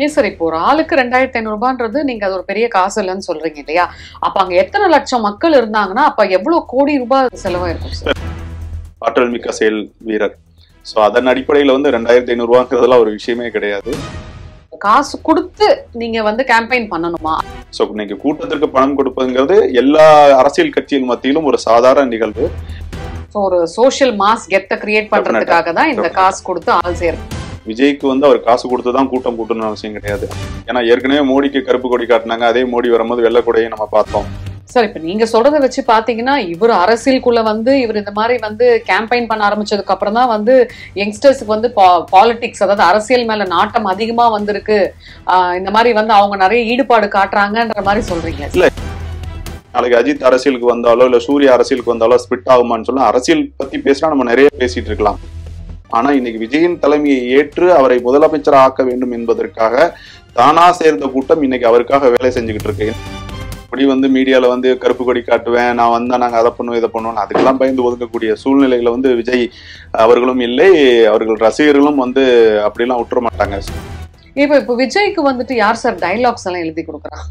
ஏன் சார் இப்போ ஒரு ஆளுக்கு 2500 ரூபான்றது நீங்க அது ஒரு பெரிய காசு இல்லைன்னு சொல்றீங்க இல்லையா? அப்ப அங்க எத்தனை லட்சம் மக்கள் இருந்தாங்கன்னா அப்ப எவ்வளவு கோடி ரூபாய் செலவாயிருக்கும் சார்? ஆற்றல் மிக்க செயல் வீரர். ஸோ அதன் அடிப்படையில் 2500 ரூபாங்கிறதுலாம் ஒரு விஷயமே கிடையாது. காசு கொடுத்து நீங்க கேம்பெயின் பண்ணணுமா? ஸோ இன்னைக்கு கூட்டத்திற்கு பணம் கொடுப்பதுங்கிறது எல்லா அரசியல் கட்சியின் மத்தியிலும் ஒரு சாதாரண நிகழ்வு. ஒரு சோஷியல் மாஸ் கெத்த கிரியேட் பண்றதுக்காக தான் இந்த காசு கொடுத்து ஆள் சேரும். விஜய்க்கு அவர் காசு கொடுத்து தான் கூட்டம் கூட்டணும்னு அவசியம் கிடையாது. ஏன்னா ஏற்கனவே மோடிக்கு கருப்பு கொடி காட்டினாங்க, அதே மோடி வரும்போது வெள்ளை கொடியை நம்ம பார்த்தோம். சார் இப்ப நீங்க சொல்றதை வச்சு பாத்தீங்கன்னா இவர் அரசியலுக்குள்ள இவர் இந்த மாதிரி கேம்பெயின் பண்ண ஆரம்பிச்சதுக்கு அப்புறம் தான் யங்ஸ்டர்ஸுக்கு பாலிடிக்ஸ், அதாவது அரசியல் மேல நாட்டம் அதிகமா வந்திருக்கு. இந்த மாதிரி அவங்க நிறைய ஈடுபாடு காட்டுறாங்கன்ற மாதிரி சொல்றீங்க. இல்ல, நாளைக்கு அஜித் அரசியலுக்கு வந்தாலோ இல்ல சூர்யா அரசியலுக்கு வந்தாலோ ஸ்பிட் ஆகுமான்னு சொன்னா அரசியல் பத்தி பேசினா நம்ம நிறைய பேசிட்டு இருக்கலாம். ஆனா இன்னைக்கு விஜயின் தலைமையை ஏற்று அவரை முதலமைச்சர் ஆக்க வேண்டும் என்பதற்காக தானா சேர்ந்த கூட்டம் இன்னைக்கு அவருக்காக வேலை செஞ்சுக்கிட்டு இருக்கு. இப்படி மீடியால கருப்பு கொடி காட்டுவேன், நான் வந்தா நாங்க அதை பண்ணுவோம் இதை பண்ணுவோம், அதுக்கெல்லாம் பயந்து ஒதுக்கக்கூடிய சூழ்நிலைகளை விஜய் அவர்களும் இல்லை, அவர்கள் ரசிகர்களும் அப்படிலாம் விட்டுற மாட்டாங்க. இப்ப விஜய்க்கு யார் சார் டைலாக்ஸ் எல்லாம் எழுதி கொடுக்குறா?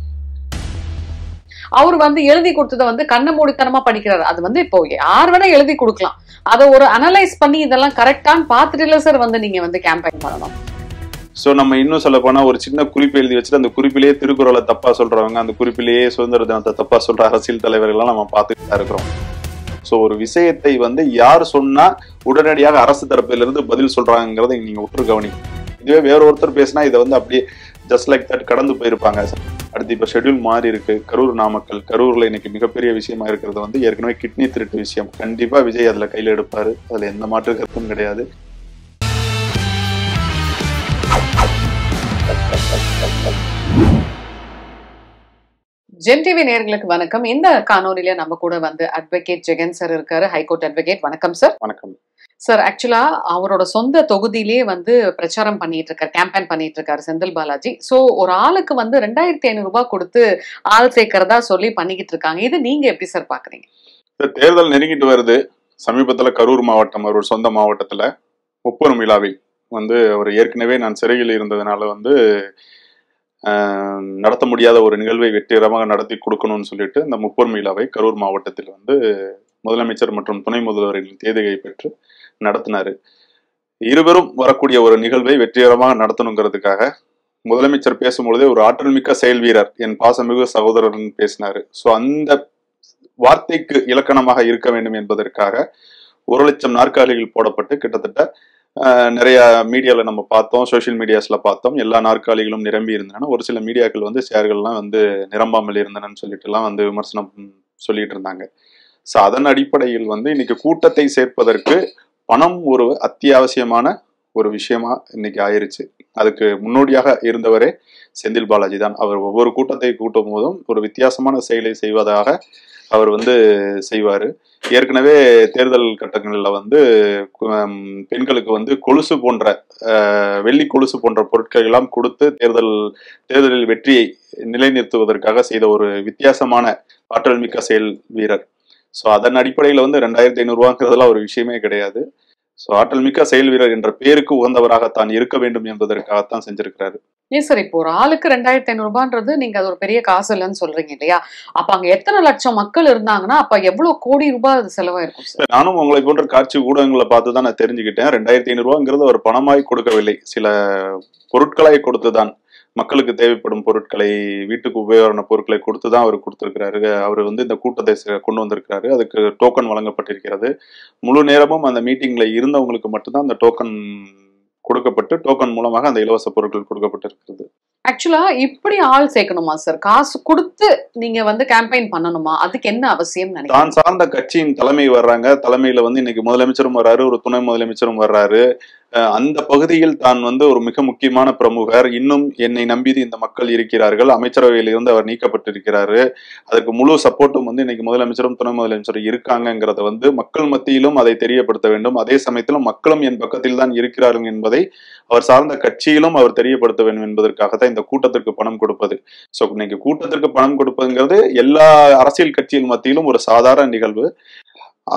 அவர் எழுதி கொடுத்ததை கண்ண மூடித்தனமா படிக்கிறாரு. அது இப்போ யார் வேணா எழுதி கொடுக்கலாம். அதை ஒரு அனலைஸ் பண்ணி இதெல்லாம் கரெக்டான்னு பார்த்துட்டு இல்ல சார் நீங்க கேம்பெயின் பண்ணணும். சோ நம்ம இன்னும் சொல்ல போனா ஒரு சின்ன குறிப்பு எழுதி வச்சுட்டு அந்த குறிப்பிலேயே திருக்குறளை தப்பா சொல்றவங்க, அந்த குறிப்பிலேயே சுதந்திர தினத்தை தப்பா சொல்ற அரசியல் தலைவர்கள்லாம் நம்ம பார்த்துட்டு தான் இருக்கிறோம். சோ ஒரு விஷயத்தை யார் சொன்னா உடனடியாக அரசு தரப்பிலிருந்து பதில் சொல்றாங்கிறத நீங்க உற்று கவனி. இதுவே வேற ஒருத்தர் பேசினா இதை அப்படியே ஜஸ்ட் லைக் தட் கடந்து போயிருப்பாங்க. அடுத்து இப்ப ஷெட்யூல் மாறி இருக்கு. கரூர் நாமக்கல், கரூர்ல இன்னைக்கு மிகப்பெரிய விஷயமா இருக்கிறது ஏற்கனவே கிட்னி திருட்டு விஷயம். கண்டிப்பா விஜய் அதுல கையில எடுப்பாரு, அதுல எந்த மாற்று கருத்தும் கிடையாது. ஜெம் டிவி நேயர்களுக்கு வணக்கம். இந்த காணொலியில நம்ம கூட அட்வொகேட் ஜெகன் சார் இருக்காரு, ஹைகோர்ட் அட்வொகேட். வணக்கம் சார். வணக்கம் சார். ஆக்சுவலா அவரோட சொந்த தொகுதியிலேயே பிரச்சாரம் பண்ணிட்டு இருக்காரு, கேம்பெயின் பண்ணிட்டு இருக்காரு செந்தில் பாலாஜி. சோ ஒரு ஆளுக்கு 2500 ரூபாய் கொடுத்து ஆள் சேர்க்கிறதா சொல்லி பண்ணிக்கிட்டு இருக்காங்க. இது நீங்க எப்படி சார் பாக்குறீங்க? தேர்தல் நெருங்கிட்டு வருது. சமீபத்துல கரூர் மாவட்டம், அவரோட சொந்த மாவட்டத்துல முப்பெரும் விழாவில் அவர் ஏற்கனவே நான் சிறையில் இருந்ததுனால நடத்த முடியாத ஒரு நிகழ்வை வெற்றிகரமாக நடத்தி கொடுக்கணும்னு சொல்லிட்டு இந்த முப்பெரும் விழாவை கரூர் மாவட்டத்தில் முதலமைச்சர் மற்றும் துணை முதல்வரின் தேதியை பெற்று நடத்தினாரு. இருவரும் வரக்கூடிய ஒரு நிகழ்வை வெற்றிகரமாக நடத்தணுங்கிறதுக்காக முதலமைச்சர் பேசும்பொழுதே ஒரு ஆற்றல் மிக்க செயல் வீரர், என் பாசமிகு சகோதரன் பேசினாரு. ஸோ அந்த வார்த்தைக்கு இலக்கணமாக இருக்க வேண்டும் என்பதற்காக 1,00,000 நாற்காலிகள் போடப்பட்டு கிட்டத்தட்ட நிறைய மீடியால நம்ம பார்த்தோம், சோசியல் மீடியாஸ்ல பார்த்தோம், எல்லா நாற்காலிகளும் நிரம்பி இருந்தன. ஒரு சில மீடியாக்கள் சேர்கள்லாம் நிரம்பாமல் இருந்தனன்னு சொல்லிட்டு எல்லாம் விமர்சனம் சொல்லிட்டு இருந்தாங்க. ஸோ அதன் அடிப்படையில் இன்னைக்கு கூட்டத்தை சேர்ப்பதற்கு பணம் ஒரு அத்தியாவசியமான ஒரு விஷயமா இன்னைக்கு ஆயிருச்சு. அதுக்கு முன்னோடியாக இருந்தவரே செந்தில் பாலாஜி தான். அவர் ஒவ்வொரு கூட்டத்தை கூட்டும் போதும் ஒரு வித்தியாசமான செயலை செய்வதாக அவர் செய்வாரு. ஏற்கனவே தேர்தல் கட்டங்களில் பெண்களுக்கு கொலுசு போன்ற வெள்ளி கொலுசு போன்ற பொருட்கள் எல்லாம் கொடுத்து தேர்தலில் வெற்றியை நிலைநிறுத்துவதற்காக செய்த ஒரு வித்தியாசமான ஆற்றல் மிக்க செயல் வீரர். ஸோ அதன் அடிப்படையில் 2500 ரூபாங்கிறதுலாம் ஒரு விஷயமே கிடையாது. ஸோ ஆற்றல் மிக்க செயல் வீரர் என்ற பேருக்கு உகந்தவராக தான் இருக்க வேண்டும் என்பதற்காகத்தான் செஞ்சிருக்கிறாரு. ஏன் சார் இப்போ ஒரு ஆளுக்கு 2500 ரூபான்றது நீங்க அது ஒரு பெரிய காசு இல்லைன்னு சொல்றீங்க இல்லையா? அப்ப அங்க எத்தனை லட்சம் மக்கள் இருந்தாங்கன்னா அப்ப எவ்வளவு கோடி ரூபாய் செலவாயிருக்கும் சார்? நானும் உங்களை போன்ற காட்சி ஊடகங்களை பார்த்து தான் நான் தெரிஞ்சுக்கிட்டேன். 2500 ரூபாங்கிறது ஒரு பணமாய் கொடுக்கவில்லை, சில பொருட்களாய் கொடுத்துதான், மக்களுக்கு தேவைப்படும் பொருட்களை, வீட்டுக்கு உபயோகமான பொருட்களை கொடுத்துதான் அவர் கொடுத்திருக்கிறாரு. அவர் இந்த கூட்டத்தை கொண்டு வந்திருக்கிறாரு. அதுக்கு டோக்கன் வழங்கப்பட்டிருக்கிறது. முழு நேரமும் அந்த மீட்டிங்ல இருந்தவங்களுக்கு மட்டும்தான் அந்த டோக்கன் கொடுக்கப்பட்டு, டோக்கன் மூலமாக அந்த இலவச பொருட்கள் கொடுக்கப்பட்டிருக்கிறது. ஆக்சுவலா இப்படி ஆள் சேர்க்கணுமா சார்? காசு கொடுத்து நீங்க கேம்பெயின் பண்ணணுமா? அதுக்கு என்ன அவசியம்? தான் சார்ந்த கட்சியின் தலைமை வர்றாங்க, தலைமையில இன்னைக்கு முதலமைச்சரும் வர்றாரு, ஒரு துணை முதலமைச்சரும் வர்றாரு. அந்த பகுதியில் தான் ஒரு மிக முக்கியமான பிரமுகர், இன்னும் என்னை நம்பி இந்த மக்கள் இருக்கிறார்கள், அமைச்சரவையில் இருந்து அவர் நீக்கப்பட்டிருக்கிறாரு, அதற்கு முழு சப்போர்ட்டும் இன்னைக்கு முதலமைச்சரும் துணை முதலமைச்சரும் இருக்காங்கிறத மக்கள் மத்தியிலும் அதை தெரியப்படுத்த வேண்டும். அதே சமயத்திலும் மக்களும் என் பக்கத்தில் தான் இருக்கிறார்கள் என்பதை அவர் சார்ந்த கட்சியிலும் அவர் தெரியப்படுத்த வேண்டும் என்பதற்காகத்தான் இந்த கூட்டத்திற்கு பணம் கொடுப்பது. சோ இன்னைக்கு கூட்டத்திற்கு பணம் கொடுப்பதுங்கிறது எல்லா அரசியல் கட்சியின் மத்தியிலும் ஒரு சாதாரண நிகழ்வு.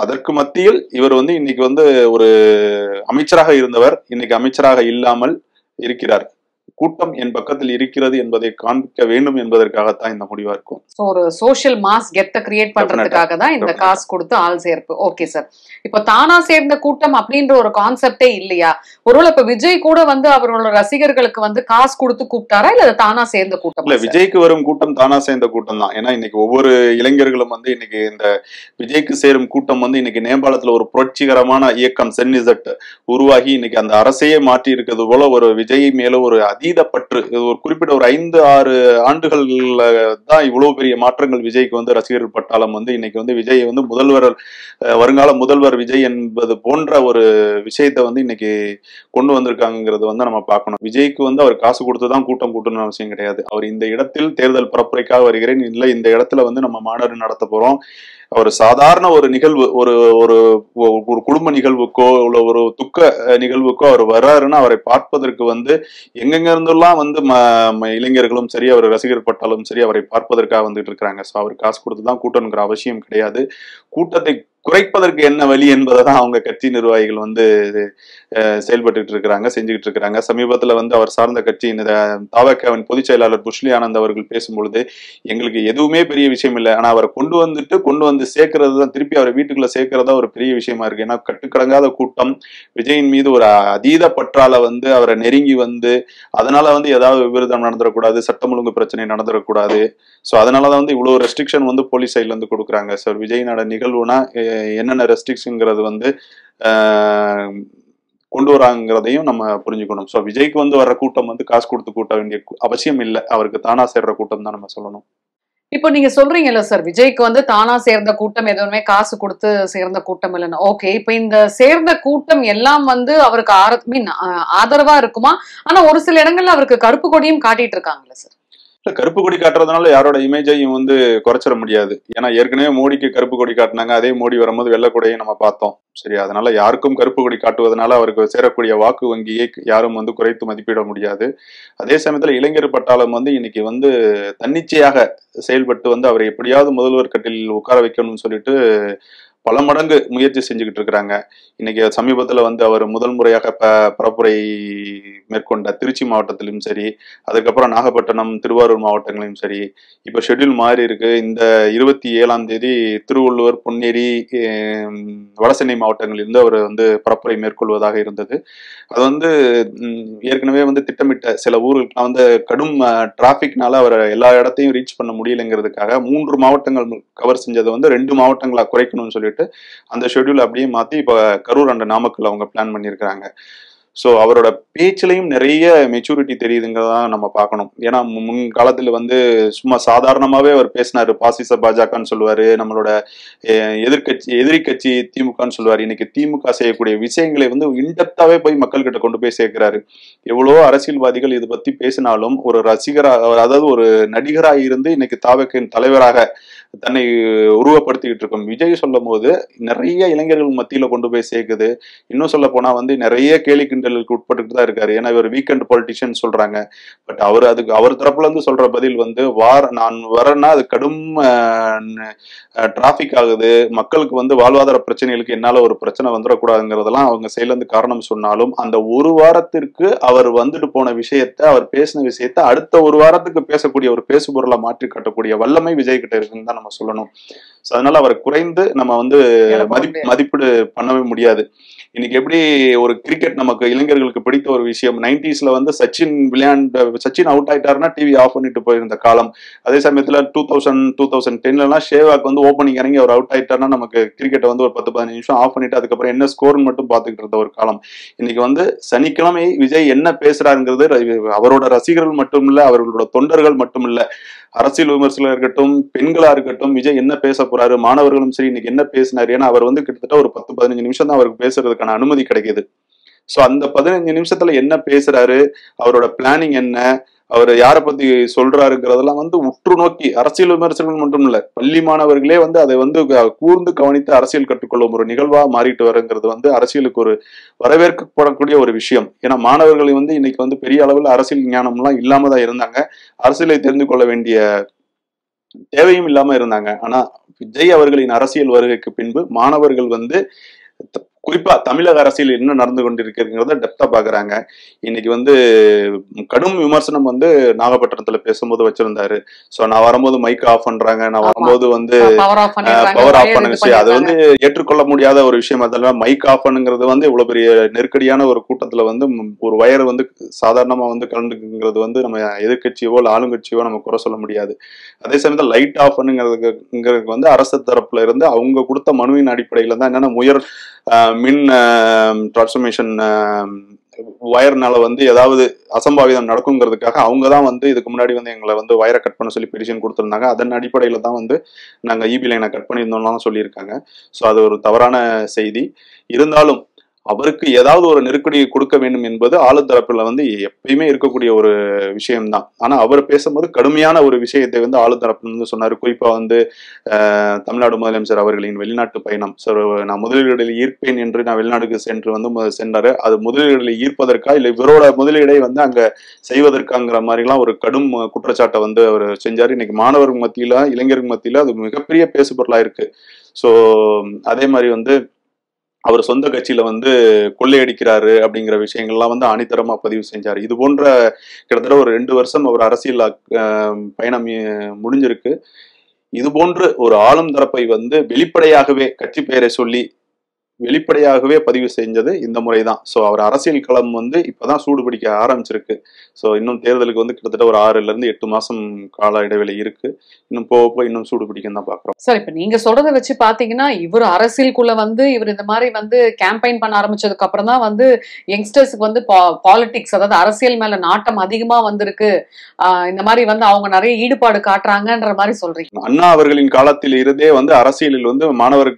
அதற்கு மத்தியில் இவர் இன்னைக்கு ஒரு அமைச்சராக இருந்தவர் இன்னைக்கு அமைச்சராக இல்லாமல் இருக்கிறார். கூட்டம் என் பக்கத்தில் இருக்கிறது என்பதை காண்பிக்க வேண்டும் என்பதற்காகத்தான் இந்த முடிவா இருக்கும். ஒரு சோஷியல் மாஸ் கெத்த கிரியேட் பண்றதுக்காக தான் இந்த காசு கொடுத்து ஆள் சேர்ப்பு. ஓகே சார், இப்ப தானா சேர்ந்த கூட்டம் அப்படின்ற ஒரு கான்செப்டே இல்லையா? ஒருவேளை இப்ப விஜய் கூட வந்து அவரோட ரசிகர்களுக்கு வந்து காசு கொடுத்து கூப்பிட்டாரா, இல்ல அது தானா சேர்ந்த கூட்டம்? இல்ல, விஜய்க்கு வரும் கூட்டம் தானா சேர்ந்த கூட்டம் தான். ஏன்னா இன்னைக்கு ஒவ்வொரு இளைஞர்களும் வந்து இன்னைக்கு இந்த விஜய்க்கு சேரும் கூட்டம் வந்து இன்னைக்கு நேபாளத்துல ஒரு புரட்சிகரமான இயக்கம் சென்னிசட் உருவாகி இன்னைக்கு அந்த அரசையே மாற்றி இருக்கிறது போல ஒரு விஜய் மேல ஒரு அதீத பற்று. ஒரு குறிப்பிட்ட ஒரு 5-6 ஆண்டுகள்ல தான் இவ்வளவு பெரிய மாற்றங்கள் விஜய்க்கு வந்து ரசிகர்கள் பட்டாளம் வந்து இன்னைக்கு வந்து விஜய் வந்து முதல்வர், வருங்கால முதல்வர் விஜய் என்பது போன்ற ஒரு விஷயத்த வந்து இன்னைக்கு கொண்டு வந்திருக்காங்கிறது வந்து நம்ம பார்க்கணும். விஜய்க்கு வந்து அவர் காசு கொடுத்துதான் கூட்டம் கூட்டணும்னு அவசியம் கிடையாது. அவர் இந்த இடத்தில் தேர்தல் பரப்புரைக்காக வருகிறேன், இல்லை இந்த இடத்துல வந்து நம்ம மாநாடு நடத்த போறோம், ஒரு சாதாரண ஒரு நிகழ்வு, ஒரு ஒரு ஒரு குடும்ப நிகழ்வுக்கோ இல்ல ஒரு துக்க நிகழ்வுக்கோ அவர் வர்றாருன்னா அவரை பார்ப்பதற்கு வந்து எங்கெங்க இருந்தெல்லாம் வந்து இளைஞர்களும் சரி அவர் ரசிகர் பட்டாலும் சரி அவரை பார்ப்பதற்காக வந்துட்டு இருக்கிறாங்க. ஸோ அவர் காசு கொடுத்துதான் கூட்டணுங்கிற அவசியம் கிடையாது. கூட்டத்தை குறைப்பதற்கு என்ன வழி என்பதை தான் அவங்க கட்சி நிர்வாகிகள் வந்து செயல்பட்டு இருக்கிறாங்க, செஞ்சுக்கிட்டு இருக்கிறாங்க. சமீபத்துல வந்து அவர் சார்ந்த கட்சி தவகவின் பொதுச் செயலாளர் புஷ்லி ஆனந்த் அவர்கள் பேசும்பொழுது, எங்களுக்கு எதுவுமே பெரிய விஷயம் இல்லை, ஆனா அவரை கொண்டு வந்து சேர்க்கறது தான், திருப்பி அவரை வீட்டுக்குள்ள சேர்க்கறதா ஒரு பெரிய விஷயமா இருக்கு. ஏன்னா கட்டுக்கடங்காத கூட்டம் விஜயின் மீது ஒரு அதீத பற்றால வந்து அவரை நெருங்கி வந்து அதனால வந்து ஏதாவது விபரீதம் நடந்துடக்கூடாது, சட்டம் ஒழுங்கு பிரச்சனை நடந்துடக்கூடாது. ஸோ அதனாலதான் வந்து இவ்வளவு ரெஸ்ட்ரிக்ஷன் வந்து போலீஸ் சைட்ல இருந்து கொடுக்குறாங்க. சார் விஜயினோட நிகழ்வுனா என்னென்ன ரெஸ்ட்ரிக்ஷன்ங்கிறது வந்து கொண்டு வராங்கிறதையும் நம்ம புரிஞ்சுக்கணும். ஸோ விஜய்க்கு வந்து வர்ற கூட்டம் வந்து காசு கொடுத்து கூட்ட வேண்டிய அவசியம் இல்லை, அவருக்கு தானா சேர்ற கூட்டம் தான் நம்ம சொல்லணும். இப்போ நீங்க சொல்றீங்கல்ல சார், விஜய்க்கு வந்து தானா சேர்ந்த கூட்டம் எதுவுமே காசு கொடுத்து சேர்ந்த கூட்டம் இல்லைன்னு. ஓகே, இப்ப இந்த சேர்ந்த கூட்டம் எல்லாம் வந்து அவருக்கு ஆதரவா இருக்குமா? ஆனா ஒரு சில இடங்கள்ல அவருக்கு கருப்பு கொடியும் காட்டிட்டு இருக்காங்கல்ல சார். கருப்பு கொடி காட்டுறதுனால யாரோட இமேஜையும் வந்து குறைச்சிட முடியாது. ஏன்னா ஏற்கனவே மோடிக்கு கருப்பு கொடி காட்டினாங்க, அதே மோடி வரும்போது வெள்ளை கொடியை நம்ம பார்த்தோம். சரி, அதனால யாருக்கும் கருப்பு கொடி காட்டுவதனால அவருக்கு சேரக்கூடிய வாக்கு வங்கியை யாரும் வந்து குறைத்து மதிப்பிட முடியாது. அதே சமயத்துல இளைஞர் பட்டாளம் வந்து இன்னைக்கு வந்து தன்னிச்சையாக செயல்பட்டு வந்து அவரை எப்படியாவது முதல்வர் கட்டில் உட்கார வைக்கணும்னு சொல்லிட்டு பல மடங்கு முயற்சி செஞ்சுக்கிட்டு இருக்கிறாங்க. இன்னைக்கு சமீபத்துல வந்து அவர் முதல் முறையாக பரப்புரை மேற்கொண்ட திருச்சி மாவட்டத்திலும் சரி, அதுக்கப்புறம் நாகப்பட்டினம், திருவாரூர் மாவட்டங்களிலும் சரி, இப்ப ஷெட்யூல் மாறி இருக்கு. இந்த 27ஆம் தேதி திருவள்ளூர், பொன்னேரி, வடசென்னை மாவட்டங்களிலிருந்து அவர் வந்து பரப்புரை மேற்கொள்வதாக இருந்தது. அது வந்து ஏற்கனவே வந்து திட்டமிட்ட சில ஊர்களுக்கு வந்து கடும் டிராபிக்னால அவரை எல்லா இடத்தையும் ரீச் பண்ண முடியலைங்கிறதுக்காக 3 மாவட்டங்கள் கவர் செஞ்சதை வந்து 2 மாவட்டங்களா குறைக்கணும்னு சொல்லிட்டு அந்த ஷெட்யூல் அப்படியே மாத்தி இப்ப கரூர் அண்ட் நாமக்கல் அவங்க பிளான் பண்ணியிருக்கிறாங்க. ஸோ அவரோட பேச்சிலையும் நிறைய மெச்சூரிட்டி தெரியுதுங்கிறதான் நம்ம பார்க்கணும். ஏன்னா முன் காலத்துல வந்து சும்மா சாதாரணமாவே அவர் பேசினாரு, பாசிச பாஜகன்னு சொல்லுவாரு, நம்மளோட எதிரி கட்சி திமுகன்னு சொல்லுவாரு. இன்னைக்கு திமுக செய்யக்கூடிய விஷயங்களை வந்து இன்டெப்தாவே போய் மக்கள் கிட்ட கொண்டு போய் சேர்க்கிறாரு. எவ்வளவோ அரசியல்வாதிகள் இதை பத்தி பேசினாலும் ஒரு ரசிகரா, அதாவது ஒரு நடிகராக இருந்து இன்னைக்கு தாவகின் தலைவராக தன்னை உருவப்படுத்திக்கிட்டு இருக்கும் விஜய் சொல்லும் போது நிறைய இளைஞர்கள் மத்தியில கொண்டு போய் சேர்க்குது. இன்னும் சொல்ல போனா வந்து நிறைய கேலி கிண்டலுக்கு உட்பட்டு தான் இருக்காரு. ஏன்னா இவர் வீக்கெண்ட் பொலிட்டிஷியன் சொல்றாங்க. பட் அவர் தரப்புல இருந்து சொல்ற பதில் வந்து நான் வரேன்னா அது கடும் டிராபிக் ஆகுது, மக்களுக்கு வந்து வாழ்வாதார பிரச்சனைகளுக்கு என்னால ஒரு பிரச்சனை வந்துடக்கூடாதுங்கிறதெல்லாம் அவங்க சைட்ல இருந்து காரணம் சொன்னாலும் அந்த ஒரு வாரத்திற்கு அவர் வந்துட்டு போன விஷயத்த, அவர் பேசின விஷயத்த அடுத்த ஒரு வாரத்துக்கு பேசக்கூடிய ஒரு பேசுபொருளை மாற்றி காட்டக்கூடிய வல்லமை விஜய் கிட்ட இருக்குன்னு தான் நம்ம சொல்லணும். அதனால அவரை குறைந்து நம்ம வந்து மதிப்பீடு பண்ணவே முடியாது. இன்னைக்கு எப்படி ஒரு கிரிக்கெட் நமக்கு இளைஞர்களுக்கு பிடித்த ஒரு விஷயம், 90ஸ்ல வந்து சச்சின் அவுட் ஆயிட்டாருன்னா டிவி ஆஃப் பண்ணிட்டு போயிருந்த காலம். அதே சமயத்துல 2010 ஷேவாக் வந்து ஓப்பனிங் இறங்கி அவர் அவுட் ஆயிட்டாருன்னா நமக்கு கிரிக்கெட்டை வந்து ஒரு 10-15 நிமிஷம் ஆஃப் பண்ணிட்டு அதுக்கப்புறம் என்ன ஸ்கோர்னு மட்டும் பார்த்துக்கிட்டு இருந்த ஒரு காலம். இன்னைக்கு வந்து சனிக்கிழமை விஜய் என்ன பேசுறாருங்கிறது அவரோட ரசிகர்கள் மட்டும் இல்ல, அவர்களோட தொண்டர்கள் மட்டும் இல்ல, அரசியல் விமர்சகர்களா இருக்கட்டும், பெண்களா இருக்கட்டும், விஜய் என்ன பேச போறாரு, மாணவர்களும் சரி இன்னைக்கு என்ன பேசினாரு. ஏன்னா அவர் வந்து கிட்டத்தட்ட ஒரு 10-15 நிமிஷம் தான் அவருக்கு பேசுறதுக்கான அனுமதி கிடைக்குது. சோ அந்த 15 நிமிஷத்துல என்ன பேசுறாரு, அவரோட பிளானிங் என்ன, அவர் யாரை பத்தி சொல்றாருங்கிறதெல்லாம் வந்து உற்று நோக்கி அரசியல் விமர்சகர்கள் மட்டும் இல்ல, பள்ளி மாணவர்களே வந்து அதை வந்து கூர்ந்து கவனித்து அரசியல் கற்றுக்கொள்ளும் ஒரு நிகழ்வா மாறிட்டு வருங்கிறது வந்து அரசியலுக்கு ஒரு வரவேற்கப்படக்கூடிய ஒரு விஷயம். ஏன்னா மாணவர்கள் வந்து இன்னைக்கு வந்து பெரிய அளவில் அரசியல் ஞானம் எல்லாம் இல்லாம தான் இருந்தாங்க, அரசியலை தெரிந்து கொள்ள வேண்டிய தேவையும் இல்லாம இருந்தாங்க. ஆனா விஜய் அவர்களின் அரசியல் வருகைக்கு பின்பு மாணவர்கள் வந்து குறிப்பா தமிழக அரசியல் என்ன நடந்து கொண்டிருக்கிறத டெப்தா பாக்குறாங்க. இன்னைக்கு வந்து கடும் விமர்சனம் வந்து நாகப்பட்டினத்துல பேசும்போது வச்சிருந்தாரு. சோ நான் வரும்போது மைக் ஆஃப் பண்றாங்க, நான் வரும்போது வந்து பவர் ஆஃப் பண்ணிடுறாங்க, பவர் ஆஃப் wire பண்ணுங்க. இது அது பண்ணிடுறாங்க. வந்து ஏற்றுக்கொள்ள முடியாத ஒரு விஷயம். அதெல்லாம் மைக் ஆஃப் பண்ணுங்கிறது வந்து இவ்வளவு பெரிய நெருக்கடியான ஒரு கூட்டத்துல வந்து ஒரு வயர் வந்து சாதாரணமா வந்து கலந்துங்கிறது வந்து நம்ம எதிர்க்கட்சியோ இல்ல ஆளுங்கட்சியோ நம்ம குறை சொல்ல முடியாது. அதே சமயத்தில் லைட் ஆஃப் பண்ணுங்கிறதுக்கு வந்து அரசு தரப்புல இருந்து அவங்க கொடுத்த மனுவின் அடிப்படையில தான் என்னன்னா மின் டிரான்ஸ்ஃபர்மேஷன் வயர்னால வந்து ஏதாவது அசம்பாவிதம் நடக்குங்கிறதுக்காக அவங்க தான் வந்து இதுக்கு முன்னாடி வந்து எங்களை வந்து வயரை கட் பண்ண சொல்லி பெட்டிஷன் கொடுத்துருந்தாங்க. அதன் அடிப்படையில தான் வந்து நாங்கள் இபி லைனை கட் பண்ணியிருந்தோம்லாம் சொல்லியிருக்காங்க. ஸோ அது ஒரு தவறான செய்தி. இருந்தாலும் அவருக்கு ஏதாவது ஒரு நெருக்கடியை கொடுக்க வேண்டும் என்பது ஆளுத்தரப்புல வந்து எப்பயுமே இருக்கக்கூடிய ஒரு விஷயம்தான். ஆனா அவர் பேசும்போது கடுமையான ஒரு விஷயத்தை வந்து ஆளுத்தரப்புல இருந்து சொன்னாரு. குறிப்பா வந்து தமிழ்நாடு முதலமைச்சர் அவர்களின் வெளிநாட்டு பயணம். ஸோ நான் முதலீடுகளில் ஈர்ப்பேன் என்று நான் வெளிநாட்டுக்கு சென்று வந்து சென்றாரு. அது முதலீடுகளை ஈர்ப்பதற்கா இல்லை இவரோட முதலீடை வந்து அங்க செய்வதற்காங்கிற மாதிரிலாம் ஒரு கடும் குற்றச்சாட்டை வந்து அவர் செஞ்சாரு. இன்னைக்கு மாணவர்கள் மத்தியில இளைஞர்கள் மத்தியில அது மிகப்பெரிய பேசுபொருளா இருக்கு. ஸோ அதே மாதிரி வந்து அவர் சொந்த கட்சியில வந்து கொள்ளையடிக்கிறாரு அப்படிங்கிற விஷயங்கள்லாம் வந்து ஆணித்தரமா பதிவு செஞ்சாரு. இது போன்ற கிட்டத்தட்ட ஒரு 2 வருஷம் அவர் அரசியல் பயணம் முடிஞ்சிருக்கு. இது போன்று ஒரு ஆளும் தரப்பை வந்து வெளிப்படையாகவே கட்சி பெயரை சொல்லி வெளிப்படையாகவே பதிவு செஞ்சது இந்த முறைதான். ஸோ அவர் அரசியல் களம் வந்து இப்பதான் சூடு பிடிக்க ஆரம்பிச்சிருக்கு. ஸோ இன்னும் தேர்தலுக்கு வந்து கிட்டத்தட்ட ஒரு 6ல இருந்து 8 மாசம் கால இடைவெளி இருக்கு. இன்னும் போக இன்னும் சூடு பிடிக்கும் தான் பாக்குறோம். சார், இப்ப நீங்க சொல்றதை வச்சு பாத்தீங்கன்னா இவர் அரசியலுக்குள்ள வந்து இவர் இந்த மாதிரி வந்து கேம்பெயின் பண்ண ஆரம்பிச்சதுக்கு அப்புறம் தான் வந்து யங்ஸ்டர்ஸ்க்கு வந்து பாலிடிக்ஸ், அதாவது அரசியல் மேல நாட்டம் அதிகமா வந்திருக்கு. இந்த மாதிரி வந்து அவங்க நிறைய ஈடுபாடு காட்டுறாங்கன்ற மாதிரி சொல்றீங்க. அண்ணா அவர்களின் காலத்தில் இருந்தே வந்து அரசியலில் வந்து மாணவர்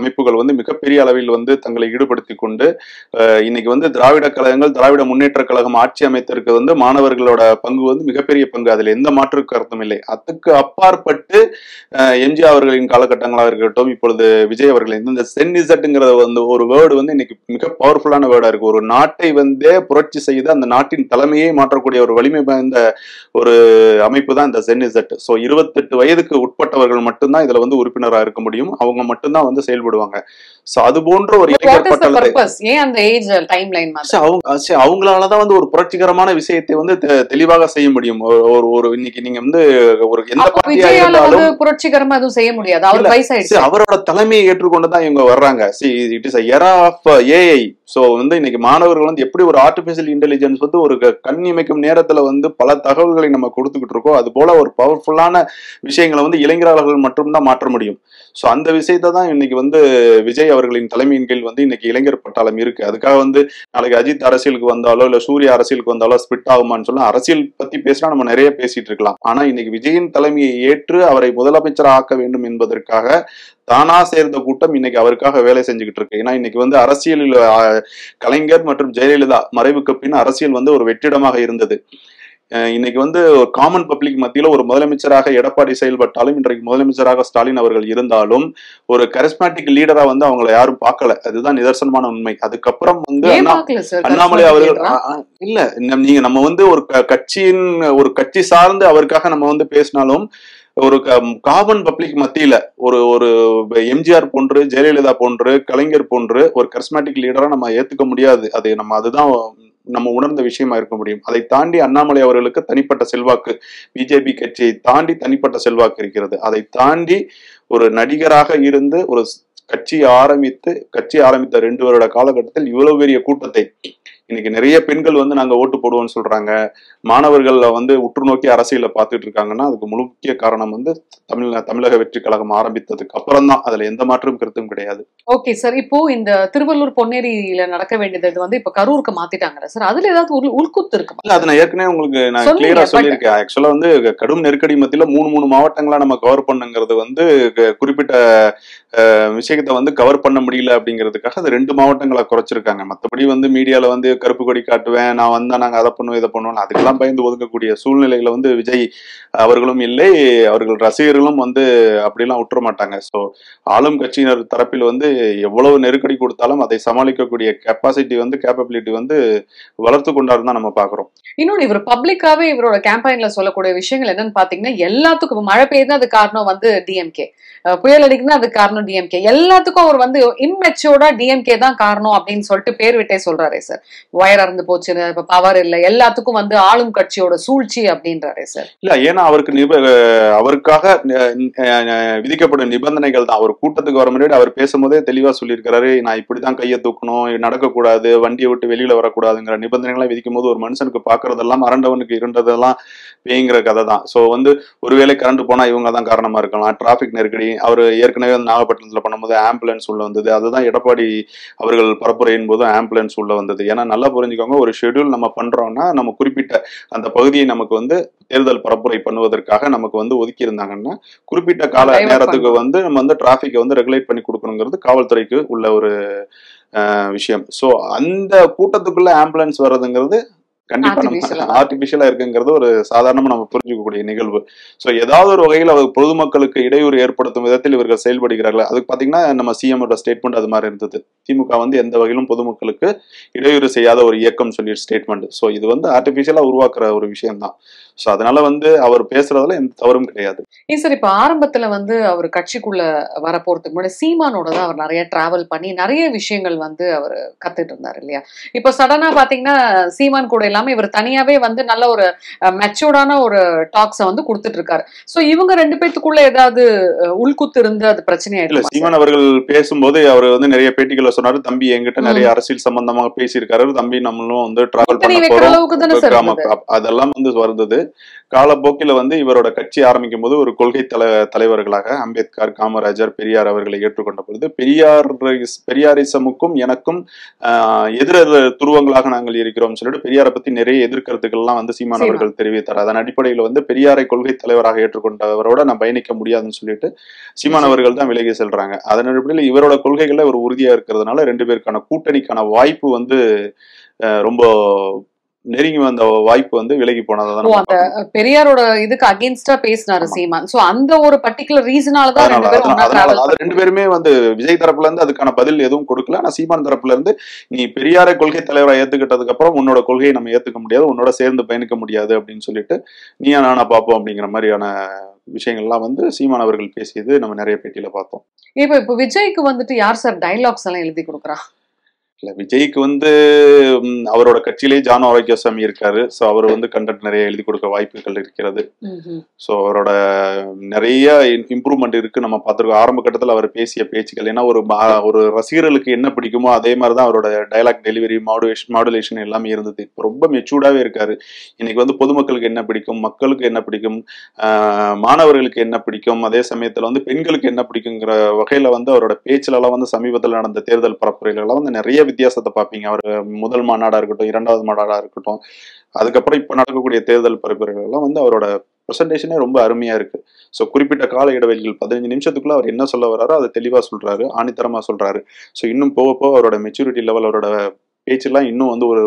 அமைப்புகள் வந்து மிகப்பெரிய அளவில் வந்து தங்களை ஈடுபடுத்தி கொண்டு இன்னைக்கு வந்து திராவிட கழகங்கள், திராவிட முன்னேற்ற கழகம் ஆட்சி அமைத்திருக்கு வந்து மாணவர்களோட பங்கு வந்து மிகப்பெரிய பங்கு. அதுல எந்த மாற்று கருத்தும் இல்லை. அதுக்கு அப்பாற்பட்டு எம்ஜிஆர் அவர்களின் காலகட்டங்களாக இருக்கட்டும், இப்பொழுது விஜய் அவர்களின் இந்த சென்னிசட்ங்கிற வந்து ஒரு வேர்டு வந்து இன்னைக்கு மிக பவர்ஃபுல்லான வேர்டா இருக்கு. ஒரு நாட்டை வந்து புரட்சி செய்து அந்த நாட்டின் தலைமையை மாற்றக்கூடிய ஒரு வலிமை வாய்ந்த ஒரு அமைப்பு தான் இந்த சென்னிசட். ஸோ 28 வயதுக்கு உட்பட்டவர்கள் மட்டும்தான் இதுல வந்து உறுப்பினராக இருக்க முடியும். அவங்க மட்டும்தான் வந்து செயல்படுவாங்க. சோ அது போன்ற ஒரு அவங்களாலதான் வந்து ஒரு புரட்சிகரமான விஷயத்தை வந்து தெளிவாக செய்ய முடியும். ஒரு இன்னைக்கு நீங்க வந்து ஒரு எந்த பார்ட்டியா இருந்தாலும் புரட்சிகரமா எதுவும் செய்ய முடியாது. அவரோட தலைமையை ஏற்றுக்கொண்டுதான் இவங்க வர்றாங்க. It is era of AI. So வந்து இன்னைக்கு மாணவர்கள் வந்து எப்படி ஒரு ஆர்டிபிஷியல் இன்டெலிஜென்ஸ் வந்து ஒரு கண் இமைக்கும் நேரத்துல வந்து பல தகவல்களை நம்ம கொடுத்துக்கிட்டு இருக்கோம். அது போல ஒரு பவர்ஃபுல்லான விஷயங்களை வந்து இளைஞர்கள் மட்டும்தான் மாற்ற முடியும். சோ அந்த விஷயத்தை தான் இன்னைக்கு வந்து விஜய் அவர்களின் தலைமையின் கீழ் வந்து இன்னைக்கு இளைஞர் பட்டாளம் இருக்கு. அதுக்காக வந்து நாளைக்கு அஜித் அரசியலுக்கு வந்தாலோ இல்ல சூர்யா அரசியலுக்கு வந்தாலோ ஸ்பிட் ஆகுமான்னு சொல்ல அரசியல் பத்தி பேசினா நம்ம நிறைய பேசிட்டு இருக்கலாம். ஆனா இன்னைக்கு விஜயின் தலைமையை ஏற்று அவரை முதலமைச்சர் ஆக்க வேண்டும் என்பதற்காக தானா சேர்ந்த கூட்டம் இன்னைக்கு அவருக்காக வேலை செஞ்சுக்கிட்டு இருக்கு. ஏன்னா இன்னைக்கு வந்து அரசியலில் கலைஞர் மற்றும் ஜெயலலிதா மறைவுக்கு பின் அரசியல் வந்து ஒரு வெற்றிடமாக இருந்தது. இன்னைக்கு வந்து ஒரு காமன் பப்ளிக் மத்தியில ஒரு முதலமைச்சராக எடப்பாடி செயல்பட்டாலும் இன்றைக்கு முதலமைச்சராக ஸ்டாலின் அவர்கள் இருந்தாலும் ஒரு கரிஸ்மேட்டிக் லீடரா வந்து அவங்களை யாரும் பார்க்கல. அதுதான் நிதர்சனமான உண்மை. அதுக்கப்புறம் வந்து அண்ணாமலை அவர்கள் இல்ல நீங்க நம்ம வந்து ஒரு கட்சி சார்ந்து அவருக்காக நம்ம வந்து பேசினாலும் ஒரு காமன் பப்ளிக் மத்தியில ஒரு எம்ஜிஆர் போன்று, ஜெயலலிதா போன்று, கலைஞர் போன்று ஒரு கரிஸ்மேட்டிக் லீடரா நம்ம ஏத்துக்க முடியாது. அதுதான் நம்ம உணர்ந்த விஷயமா இருக்க முடியும். அதை தாண்டி அண்ணாமலை அவர்களுக்கு தனிப்பட்ட செல்வாக்கு, பிஜேபி கட்சியை தாண்டி தனிப்பட்ட செல்வாக்கு இருக்கிறது. அதை தாண்டி ஒரு நடிகராக இருந்து ஒரு கட்சி ஆரம்பித்த 2 வருட காலகட்டத்தில் இவ்வளவு பெரிய கூட்டத்தை இன்னைக்கு நிறைய பெண்கள் வந்து நாங்க ஓட்டு போடுவோம்னு சொல்றாங்க. மாணவர்கள் வந்து உற்று நோக்கி அரசியல பார்த்துட்டு இருக்காங்கன்னா அதுக்கு முக்கிய காரணம் வந்து தமிழக வெற்றி கழகம் ஆரம்பித்ததுக்கு அப்புறம் தான். அதுல எந்த மாற்றம் கருத்தும் கிடையாது. ஓகே சார், இப்போ இந்த திருவள்ளூர் பொன்னேரியில நடக்க வேண்டியது வந்து இப்ப கரூருக்கு மாத்திட்டாங்க சார். அதுல ஏதாவது உள்குத்து இருக்கு? இல்ல, அது நான் ஏற்கனவே உங்களுக்கு நான் கிளியரா சொல்லியிருக்கேன். ஆக்சுவலா வந்து கடும் நெருக்கடி மத்தியில 3 மாவட்டங்களா நம்ம கவர் பண்ணுங்கிறது வந்து குறிப்பிட்ட விஷயத்தை வந்து கவர் பண்ண முடியல அப்படிங்கிறதுக்காக அது 2 மாவட்டங்களை குறைச்சிருக்காங்க. மற்றபடி வந்து மீடியால வந்து கருப்பு கொடி காட்டுவேன், நான் வந்தா நாங்க அதை பண்ணுவோம் இதை பண்ணுவோம், அதுக்கெல்லாம் பயந்து ஒதுக்கக்கூடிய சூழ்நிலைகளை வந்து விஜய் அவர்களும் இல்லை, அவர்கள் ரசிகர்களும் வந்து அப்படிலாம் விட்டுற மாட்டாங்க. ஸோ ஆளும் கட்சியினர் தரப்பில் வந்து எவ்வளவு நெருக்கடி கொடுத்தாலும் அதை சமாளிக்கக்கூடிய கேப்பபிலிட்டி வந்து வளர்த்து கொண்டாரு தான் நம்ம பாக்குறோம். இன்னொன்னு, இவர் பப்ளிக்காவே இவரோட கேம்பெயின்ல சொல்லக்கூடிய விஷயங்கள் என்னன்னு பாத்தீங்கன்னா எல்லாத்துக்கும் மழை பெய்யுதுன்னா அது காரணம் வந்து டிஎம்கே, புயல் அடிக்குதுன்னா அது காரணம் டிஎம்கே, எல்லா எல்லாத்துக்கும் அவர் வந்து இம்மெச்சூர்டா டிஎம்கே தான் காரணம் அப்படின்னு சொல்லிட்டு பேர் விட்டே சொல்றாரே சார். வயர் அறந்து போச்சு, இப்ப பவர் இல்ல, எல்லாத்துக்கும் வந்து ஆளும் கட்சியோட சூழ்ச்சி அப்படின்றாரே சார். இல்ல, ஏன்னா அவருக்காக விதிக்கப்படும் நிபந்தனைகள் தான். அவர் கூட்டத்துக்கு வர முன்னாடி அவர் பேசும்போதே தெளிவா சொல்லியிருக்கிறாரு, நான் இப்படிதான் கையை தூக்கணும், நடக்கக்கூடாது, வண்டியை விட்டு வெளியில வரக்கூடாதுங்கிற நிபந்தனைகளை விதிக்கும் போது ஒரு மனுஷனுக்கு பாக்குறதெல்லாம் அரண்டவனுக்கு இருந்ததெல்லாம் பேய்ங்கிற கதை தான். சோ வந்து ஒருவேளை கரண்ட் போனா இவங்க தான் காரணமா இருக்கலாம், டிராபிக் நெருக்கடி. அவர் ஏற்கனவே வந்து நாகப்பட்டினத்துல பண்ணும்போது ஆம்புலன்ஸ் உள்ள வந்தது, அதுதான் எடப்பாடி அவர்கள் பரப்புரையின் போது ஆம்புலன்ஸ் உள்ள வந்தது. ஏன்னா நல்லா புரிஞ்சுக்கோங்க, ஒரு ஷெட்யூல் நம்ம பண்றோம்னா நம்ம குறிப்பிட்ட அந்த பகுதியை நமக்கு வந்து தேர்தல் பரப்புரை பண்ணுவதற்காக நமக்கு வந்து ஒதுக்கி இருந்தாங்கன்னா குறிப்பிட்ட கால நேரத்துக்கு வந்து நம்ம வந்து டிராபிக்கை வந்து ரெகுலேட் பண்ணி கொடுக்கணுங்கிறது காவல்துறைக்கு உள்ள ஒரு விஷயம். சோ அந்த கூட்டத்துக்குள்ள ஆம்புலன்ஸ் வர்றதுங்கிறது கண்டிப்பா நம்ம ஆர்டிபிஷியலா இருக்குங்கிறது ஒரு சாதாரணமா நம்ம புரிஞ்சுக்கக்கூடிய நிகழ்வு. சோ ஏதாவது ஒரு வகையில் அவர் பொதுமக்களுக்கு இடையூறு ஏற்படுத்தும் விதத்தில் இவர்கள் செயல்படுகிறார்கள். அதுக்கு பாத்தீங்கன்னா நம்ம சிஎம் ஸ்டேட்மெண்ட் அது மாதிரி இருந்தது. திமுக வந்து எந்த வகையிலும் பொதுமக்களுக்கு இடையூறு செய்யாத ஒரு இயக்கம் சொல்லி ஸ்டேட்மெண்ட். சோ இது வந்து ஆர்டிபிஷியலா உருவாக்குற ஒரு விஷயம் தான். சோ அதனால வந்து அவர் பேசுறதுல எந்த தவறும் கிடையாது. சார், இப்ப ஆரம்பத்துல வந்து அவர் கட்சிக்குள்ள வர போறதுக்கு முன்னாடி சீமானோட தான் அவர் நிறைய டிராவல் பண்ணி நிறைய விஷயங்கள் வந்து அவர் கத்துட்டு இருந்தாரு இல்லையா? இப்ப சடனா பாத்தீங்கன்னா சீமான் கூட இல்லாம இவர் தனியாவே வந்து நல்ல ஒரு மெச்சூர்டான ஒரு டாக்ஸ வந்து கொடுத்துட்டு இருக்காரு. சோ இவங்க ரெண்டு பேத்துக்குள்ள ஏதாவது உள்குத்து இருந்து அது பிரச்சனையாயிடும். சீமான் அவர்கள் பேசும்போது அவர் வந்து நிறைய பேட்டிகளை சொன்னாரு, தம்பி என்கிட்ட நிறைய அரசியல் சம்பந்தமாக பேசியிருக்காரு, தம்பி நம்மளும் வந்து டிராவல் பண்ண போறோம், அதெல்லாம் வந்து வருது. காலப்போக்கில வந்து இவரோட கட்சி ஆரம்பிக்கும் போது ஒரு கொள்கை தலைவர்களாக அம்பேத்கர், காமராஜர், பெரியார் அவர்களை ஏற்றுக்கொண்ட பொழுது பெரியாரிசமுக்கும் எனக்கும் எதிர் துருவங்களாக நாங்கள் இருக்கிறோம் சொல்லிட்டு பெரியாரை பத்தி நிறைய எதிர்கருத்துக்கள் எல்லாம் வந்து சீமான் அவர்கள் தெரிவித்தார். அதன் அடிப்படையில் வந்து பெரியாரை கொள்கை தலைவராக ஏற்றுக்கொண்டவரோட நான் பயணிக்க முடியாதுன்னு சொல்லிட்டு சீமான் அவர்கள் தான் விலகி செல்றாங்க. அதன் அடிப்படையில் இவரோட கொள்கைகள்ல ஒரு உறுதியா இருக்கிறதுனால ரெண்டு பேருக்கான கூட்டணிக்கான வாய்ப்பு வந்து ரொம்ப நெருங்கி வந்த வாய்ப்பு வந்து விலகி போனதான். பெரியாரோட இதுக்கு அகைன்ஸ்டா பேசினாரு சீமான். சோ அந்த ஒரு பர்టిక్యులர் ரீசனாலதான் ரெண்டு பேருமே வந்து விஜய் தரப்புல இருந்து அதுக்கான பதில் எதுவும் கொடுக்கல. ஆனா சீமான் தரப்புல இருந்து நீ பெரியாரை கொள்கை தலைவராக ஏத்துக்கிட்டதுக்கு அப்புறம் உன்னோட கொள்கையை நம்ம ஏத்துக்க முடியாது, உன்னோட சேர்ந்து பயணிக்க முடியாது அப்படின்னு சொல்லிட்டு நீயா நானா பாப்போம் அப்படிங்கிற மாதிரியான விஷயங்கள்லாம் வந்து சீமான் அவர்கள் பேசியது நம்ம நிறைய பேட்டியில பார்த்தோம். இப்ப விஜய்க்கு வந்துட்டு யார் சார் டைலாக்ஸ் எல்லாம் எழுதி கொடுக்குறா? இல்ல, விஜய்க்கு வந்து அவரோட கட்சியிலேயே ஜான் ஆரோக்கியசாமி இருக்காரு. சோ அவர் வந்து கண்டென்ட் நிறைய எழுதி கொடுக்க வாய்ப்புகள் இருக்கிறது. சோ அவரோட நிறைய இம்ப்ரூவ்மெண்ட் இருக்கு நம்ம பார்த்திருக்கோம். ஆரம்ப கட்டத்தில் அவர் பேசிய பேச்சுக்கள், ஏன்னா ஒரு ரசிகர்களுக்கு என்ன பிடிக்குமோ அதே மாதிரிதான் அவரோட டைலாக் டெலிவரி, மாடுலேஷன் எல்லாமே இருந்தது. இப்போ ரொம்ப மெச்சூர்டாவே இருக்காரு. இன்னைக்கு வந்து பொதுமக்களுக்கு என்ன பிடிக்கும், மக்களுக்கு என்ன பிடிக்கும், மாணவர்களுக்கு என்ன பிடிக்கும், அதே சமயத்துல வந்து பெண்களுக்கு என்ன பிடிக்குங்கிற வகையில வந்து அவரோட பேச்சுல எல்லாம் வந்து சமீபத்தில் நடந்த தேர்தல் பரப்புரைகள் வந்து நிறைய வித்தியாசத்தை பார்ப்பீங்க. அவர் முதல் மாநாடா இருக்கட்டும், இரண்டாவது மாநாடா இருக்கட்டும், அதுக்கப்புறம் இப்ப நடக்கக்கூடிய தேர்தல் பரப்புரைகள் எல்லாம் வந்து அவரோட பிரசன்டேஷனே ரொம்ப அருமையா இருக்கு. ஸோ குறிப்பிட்ட கால இடைவெளிகள் 15 நிமிஷத்துக்குள்ள அவர் என்ன சொல்ல வர்றாரோ அதை தெளிவா சொல்றாரு, ஆணித்தரமா சொல்றாரு. ஸோ இன்னும் போக போக அவரோட மெச்சூரிட்டி லெவல், அவரோட பேச்செல்லாம் இன்னும் வந்து ஒரு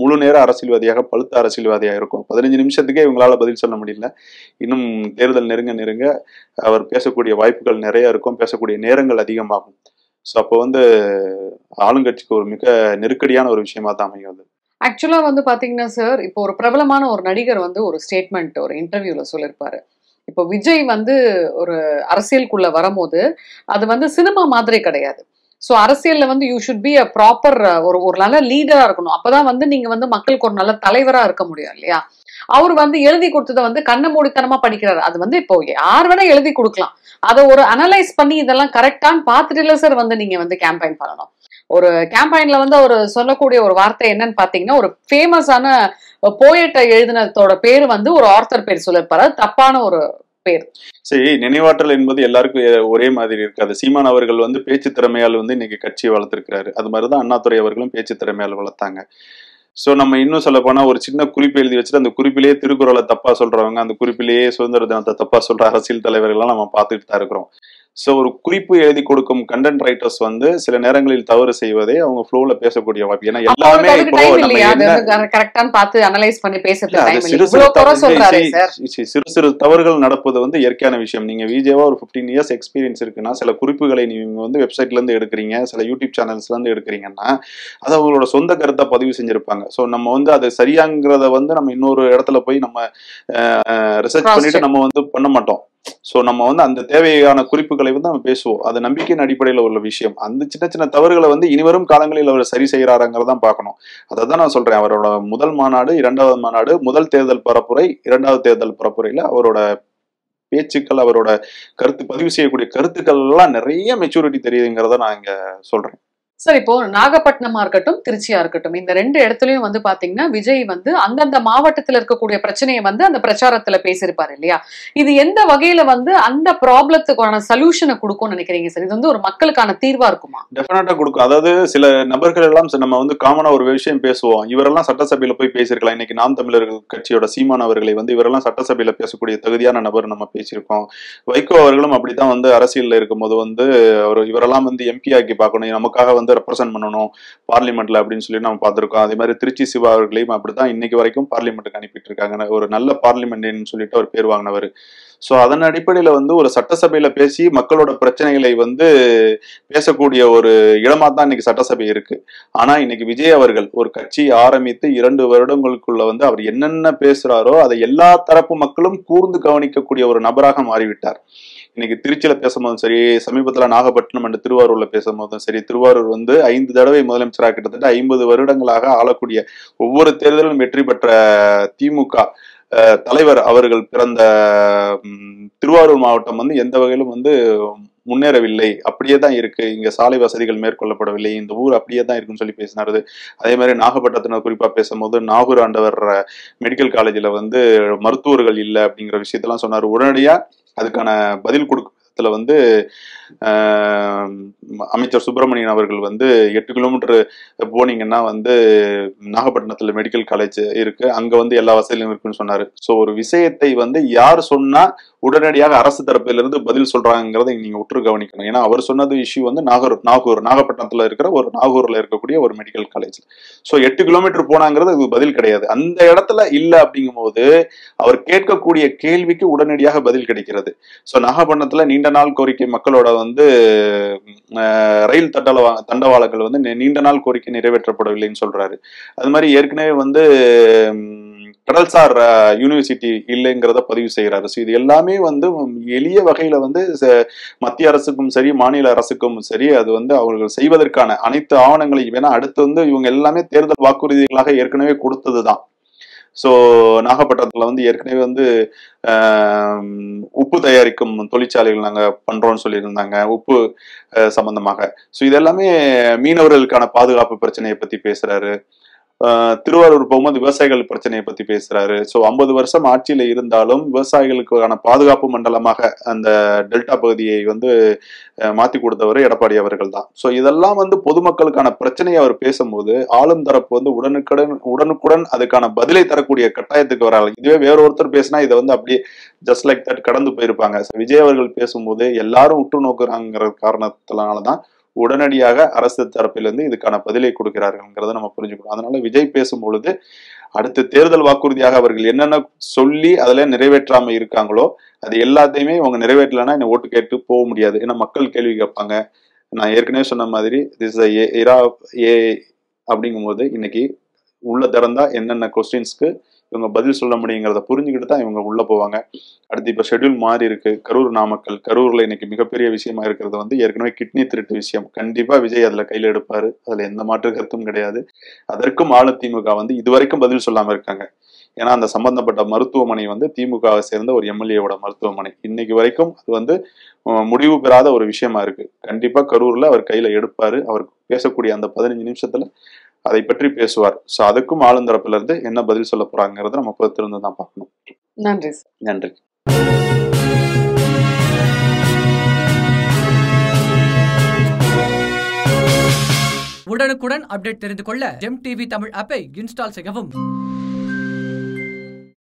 முழு நேர அரசியல்வாதியாக, பழுத்த அரசியல்வாதியாக இருக்கும். 15 நிமிஷத்துக்கே இவங்களால பதில் சொல்ல முடியல. இன்னும் தேர்தல் நெருங்க நெருங்க அவர் பேசக்கூடிய வாய்ப்புகள் நிறைய இருக்கும், பேசக்கூடிய நேரங்கள் அதிகமாகும். ஸோ அப்போ வந்து ஆளுங்கட்சிக்கு ஒரு மிக நெருக்கடியான ஒரு விஷயமா தான் அமைகிறது. ஆக்சுவலா வந்து பாத்தீங்கன்னா சார், இப்போ ஒரு பிரபலமான ஒரு நடிகர் வந்து ஒரு ஸ்டேட்மெண்ட் ஒரு இன்டர்வியூல சொல்லியிருப்பாரு. இப்போ விஜய் வந்து ஒரு அரசியலுக்குள்ள வரும்போது அது வந்து சினிமா மாதிரி கிடையாது. ஸோ அரசியல்ல வந்து you should be a proper ஒரு நல்ல லீடரா இருக்கணும். அப்பதான் வந்து நீங்க வந்து மக்களுக்கு ஒரு நல்ல தலைவரா இருக்க முடியும் இல்லையா? அவர் வந்து எழுதி கொடுத்ததை வந்து கண்ண மூடித்தனமா படிக்கிறாரு. அது வந்து இப்போ யார் வேணா எழுதி கொடுக்கலாம். அதை ஒரு அனலைஸ் பண்ணி இதெல்லாம் கரெக்டான்னு பார்த்துட்டு இல்ல சார் வந்து நீங்க வந்து கேம்பெயின் பண்ணணும். ஒரு கேம்பெயின்ல வந்து அவர் சொல்லக்கூடிய ஒரு வார்த்தை என்னன்னு பாத்தீங்கன்னா, ஒரு ஃபேமஸான போயட்டை எழுதினதோட பேரு வந்து ஒரு ஆர்த்தர் பேர் சொல்லிருப்பாரு, தப்பான ஒரு பேர். சரி, நினைவாற்றல் என்பது எல்லாருக்கும் ஒரே மாதிரி இருக்காது. சீமான் அவர்கள் வந்து பேச்சு திறமையால் வந்து இன்னைக்கு கட்சியை வளர்த்திருக்கிறாரு. அது மாதிரிதான் அண்ணாதுரை அவர்களும் பேச்சு திறமையால் வளர்த்தாங்க. சோ நம்ம இன்னும் சொல்ல போனா ஒரு சின்ன குறிப்பு எழுதி வச்சுட்டு அந்த குறிப்பிலேயே திருக்குறளை தப்பா சொல்றவங்க, அந்த குறிப்பிலேயே சுதந்திர தினத்தை தப்பா சொல்ற அரசியல் தலைவர்கள்லாம் நம்ம பார்த்துட்டு தான் இருக்கிறோம். சோ ஒரு குறிப்பு எழுதி கொடுக்கும் கண்டென்ட் ரைட்டர்ஸ் வந்து சில நேரங்களில் தவறு செய்வதே அவங்க ஃப்ளோல பேசக்கூடிய வாய்ப்பு. ஏன்னா எல்லாமே சிறு சிறு தவறுகள் நடப்பது வந்து இயற்கையான விஷயம். நீங்க விஜேவா ஒரு 15 இயர்ஸ் எக்ஸ்பீரியன்ஸ் இருக்குன்னா சில குறிப்புகளை நீங்க வந்து வெப்சைட்ல இருந்து எடுக்கிறீங்க, சில யூடியூப் சேனல்ஸ்ல இருந்து எடுக்கிறீங்கன்னா அது அவங்களோட சொந்த கருத்தை பதிவு செஞ்சிருப்பாங்க. சோ நம்ம வந்து அது சரியாங்கிறத வந்து நம்ம இன்னொரு இடத்துல போய் நம்ம ரிசர்ச் பண்ணிட்டு நம்ம வந்து பண்ண மாட்டோம். ஸோ நம்ம வந்து அந்த தேவையான குறிப்புகளை வந்து நம்ம பேசுவோம். அது நம்பிக்கையின் அடிப்படையில் உள்ள விஷயம். அந்த சின்ன சின்ன தவறுகளை வந்து இனிவரும் காலங்களில் அவர் சரி செய்யறாருங்கிறதான் பார்க்கணும். அதை தான் நான் சொல்றேன். அவரோட முதல் மாநாடு, 2வது மாநாடு, முதல் தேர்தல் பரப்புரை, 2வது தேர்தல் பரப்புரையில அவரோட பேச்சுக்கள், அவரோட பதிவு செய்யக்கூடிய கருத்துக்கள் எல்லாம் நிறைய மெச்சூரிட்டி தெரியுதுங்கிறத நான் இங்க சொல்றேன். சார், இப்போ நாகப்பட்டினமா இருக்கட்டும், திருச்சியா இருக்கட்டும், இந்த 2 இடத்துலயும் வந்து பாத்தீங்கன்னா விஜய் வந்து அந்தந்த மாவட்டத்துல இருக்கக்கூடிய பிரச்சனையை வந்து அந்த பிரச்சாரத்துல பேசியிருப்பாரு இல்லையா? இது எந்த வகையில வந்து அந்த ப்ராப்ளத்துக்கான சொல்யூஷனை கொடுக்கும்னு நினைக்கிறீங்க சார்? இது வந்து ஒரு மக்களுக்கான தீர்வா இருக்குமா? டெஃபினட்டா கொடுக்கும். அதாவது சில நபர்கள் எல்லாம் நம்ம வந்து காமனா ஒரு விஷயம் பேசுவோம். இவரெல்லாம் சட்டசபையில போய் பேசியிருக்கலாம். இன்னைக்கு நாம் தமிழர்கள் கட்சியோட சீமான் அவர்களை வந்து இவரெல்லாம் சட்டசபையில பேசக்கூடிய தகுதியான நபர் நம்ம பேசியிருக்கோம். வைகோ அவர்களும் அப்படித்தான் வந்து அரசியல்ல இருக்கும்போது வந்து இவரெல்லாம் வந்து எம்பி ஆக்கி பார்க்கணும், நமக்காக வந்து ரெப்ரசென்ட் பண்ணணும் பார்லிமெண்ட்ல அப்படின்னு சொல்லி நம்ம பார்த்திருக்கோம். அதே மாதிரி திருச்சி சிவா அவர்களையும் அப்படித்தான் இன்னைக்கு வரைக்கும் பார்லிமெண்ட்டுக்கு அனுப்பிட்டு இருக்காங்க. ஒரு நல்ல பார்லிமெண்ட் சொல்லிட்டு அவர் பேர் வாங்கினவர். ஸோ அதன் அடிப்படையில வந்து ஒரு சட்டசபையில பேசி மக்களோட பிரச்சனைகளை வந்து பேசக்கூடிய ஒரு இடமா தான் இன்னைக்கு சட்டசபை இருக்கு. ஆனா இன்னைக்கு விஜய் அவர்கள் ஒரு கட்சி ஆரம்பித்து 2 வருடங்களுக்குள்ள வந்து அவர் என்னென்ன பேசுறாரோ அதை எல்லா தரப்பு மக்களும் கூர்ந்து கவனிக்கக்கூடிய ஒரு நபராக மாறிவிட்டார். இன்னைக்கு திருச்சியில பேசும்போதும் சரி, சமீபத்துல நாகப்பட்டினம் அண்ட் திருவாரூர்ல பேசும்போதும் சரி, திருவாரூர் வந்து 5 தடவை முதலமைச்சராக கிட்டத்தட்ட 50 வருடங்களாக ஆளக்கூடிய, ஒவ்வொரு தேர்தலும் வெற்றி பெற்ற திமுக தலைவர் அவர்கள் பிறந்த திருவாரூர் மாவட்டம் வந்து எந்த வகையிலும் வந்து முன்னேறவில்லை, அப்படியே தான் இருக்கு, இங்க சாலை வசதிகள் மேற்கொள்ளப்படவில்லை, இந்த ஊர் அப்படியே தான் இருக்குன்னு சொல்லி பேசினாரு. அதே மாதிரி நாகப்பட்டினத்தினர் குறிப்பா பேசும்போது நாகூர் ஆண்டவர் மெடிக்கல் காலேஜ்ல வந்து மருத்துவர்கள் இல்லை அப்படிங்கிற விஷயத்தெல்லாம் சொன்னாரு. உடனடியா அதுக்கான பதில் கொடுக்கறதுல வந்து அமைச்சர் சுப்பிரமணியன் அவர்கள் வந்து 8 கிலோமீட்டர் போனீங்கன்னா வந்து நாகப்பட்டினத்துல மெடிக்கல் காலேஜ் இருக்கு, அங்க வந்து எல்லா வசதியும் இருக்குன்னு சொன்னாரு. ஸோ ஒரு விஷயத்தை வந்து யார் சொன்னா உடனடியாக அரசு தரப்பில இருந்து பதில் சொல்றாங்கிறத நீங்க உற்று கவனிக்கணும். ஏன்னா அவர் சொன்னது இஷ்யூ வந்து நாகப்பட்டினத்துல இருக்கிற ஒரு நாகூர்ல இருக்கக்கூடிய ஒரு மெடிக்கல் காலேஜ். ஸோ 8 கிலோமீட்டர் போனாங்கிறது அது பதில் கிடையாது. அந்த இடத்துல இல்ல அப்படிங்கும் போது அவர் கேட்கக்கூடிய கேள்விக்கு உடனடியாக பதில் கிடைக்கிறது. ஸோ நாகப்பட்டினத்துல நீண்ட நாள் கோரிக்கை மக்களோட வந்து ரயில் தண்டவாளங்கள் வந்து நீண்ட நாள் கோரிக்கை நிறைவேற்றப்படவில்லைன்னு சொல்றாரு. அது மாதிரி ஏற்கனவே வந்து கடல்சார் யூனிவர்சிட்டி இல்லைங்கிறத பதிவு செய்யறாரு. ஸோ இது எல்லாமே வந்து எளிய வகையில வந்து மத்திய அரசுக்கும் சரி மாநில அரசுக்கும் சரி அது வந்து அவர்கள் செய்வதற்கான அனைத்து ஆவணங்களையும், ஏன்னா அடுத்து வந்து இவங்க எல்லாமே தேர்தல் வாக்குறுதிகளாக ஏற்கனவே கொடுத்ததுதான். ஸோ நாகப்பட்டினத்துல வந்து ஏற்கனவே வந்து உப்பு தயாரிக்கும் தொழிற்சாலைகள் நாங்க பண்றோம்னு சொல்லியிருந்தாங்க, உப்பு சம்பந்தமாக. ஸோ இதெல்லாமே மீனவர்களுக்கான பாதுகாப்பு பிரச்சனையை பத்தி பேசுறாரு. திருவாரூர் போகும்போது விவசாயிகள் பிரச்சனையை பத்தி பேசுறாரு. ஸோ 50 வருஷம் ஆட்சியில இருந்தாலும் விவசாயிகளுக்கான பாதுகாப்பு மண்டலமாக அந்த டெல்டா பகுதியை வந்து மாத்தி கொடுத்தவர் எடப்பாடி அவர்கள் தான். ஸோ இதெல்லாம் வந்து பொதுமக்களுக்கான பிரச்சனையை அவர் பேசும்போது ஆளும் தரப்பு வந்து உடனுக்குடன் அதுக்கான பதிலை தரக்கூடிய கட்டாயத்துக்கு வராது. இதுவே வேற ஒருத்தர் பேசினா இதை வந்து அப்படியே ஜஸ்ட் லைக் தட் கடந்து போயிருப்பாங்க. விஜய் அவர்கள் பேசும்போது எல்லாரும் உற்று நோக்குறாங்கிற காரணத்தினாலதான் உடனடியாக அரசு தரப்பிலிருந்து இதுக்கான பதிலை கொடுக்கிறார்கள்ங்கிறத நம்ம புரிஞ்சுக்கணும். அதனால விஜய் பேசும்பொழுது அடுத்த தேர்தல் வாக்குறுதியாக அவர்கள் என்னென்ன சொல்லி அதுல நிறைவேற்றாம இருக்காங்களோ அது எல்லாத்தையுமே இவங்க நிறைவேற்றலன்னா என்ன ஓட்டு கேட்டு போக முடியாது. ஏன்னா மக்கள் கேள்வி கேட்பாங்க. நான் ஏற்கனவே சொன்ன மாதிரி திஸ் ஏரா ஏ அப்படிங்கும் போது இன்னைக்கு உள்ள திறந்தா என்னென்ன கொஸ்டின்ஸ்க்கு இவங்க பதில் சொல்ல முடியுங்கிறத புரிஞ்சுக்கிட்டு தான் இவங்க உள்ள போவாங்க. அடுத்து இப்ப ஷெட்யூல் மாறி இருக்கு. கரூர் நாமக்கல், கரூர்ல இன்னைக்கு மிகப்பெரிய விஷயமா இருக்கிறது வந்து ஏற்கனவே கிட்னி திருட்டு விஷயம். கண்டிப்பா விஜய் அதுல கையில எடுப்பாரு, அதுல எந்த மாற்று கருத்தும் கிடையாது. அதற்கும் அதிமுக வந்து இதுவரைக்கும் பதில் சொல்லாம இருக்காங்க. ஏன்னா அந்த சம்பந்தப்பட்ட மருத்துவமனை வந்து திமுகவை சேர்ந்த ஒரு எம்எல்ஏவோட மருத்துவமனை. இன்னைக்கு வரைக்கும் அது வந்து முடிவு பெறாத ஒரு விஷயமா இருக்கு. கண்டிப்பா கரூர்ல அவர் கையில எடுப்பாரு. அவர் பேசக்கூடிய அந்த 15 நிமிஷத்துல அதை பற்றி பேசுவார். ஸோ அதுக்கும் ஆளுந்தரப்புல இருந்து என்ன பதில் சொல்ல போறாங்கிறத நம்ம பொறுத்திருந்து தான் பார்க்கணும். நன்றி. நன்றி. உடனுக்குடன் அப்டேட் தெரிந்து கொள்ள ஜெம் டிவி தமிழ் ஆப்பை இன்ஸ்டால் செய்யவும்.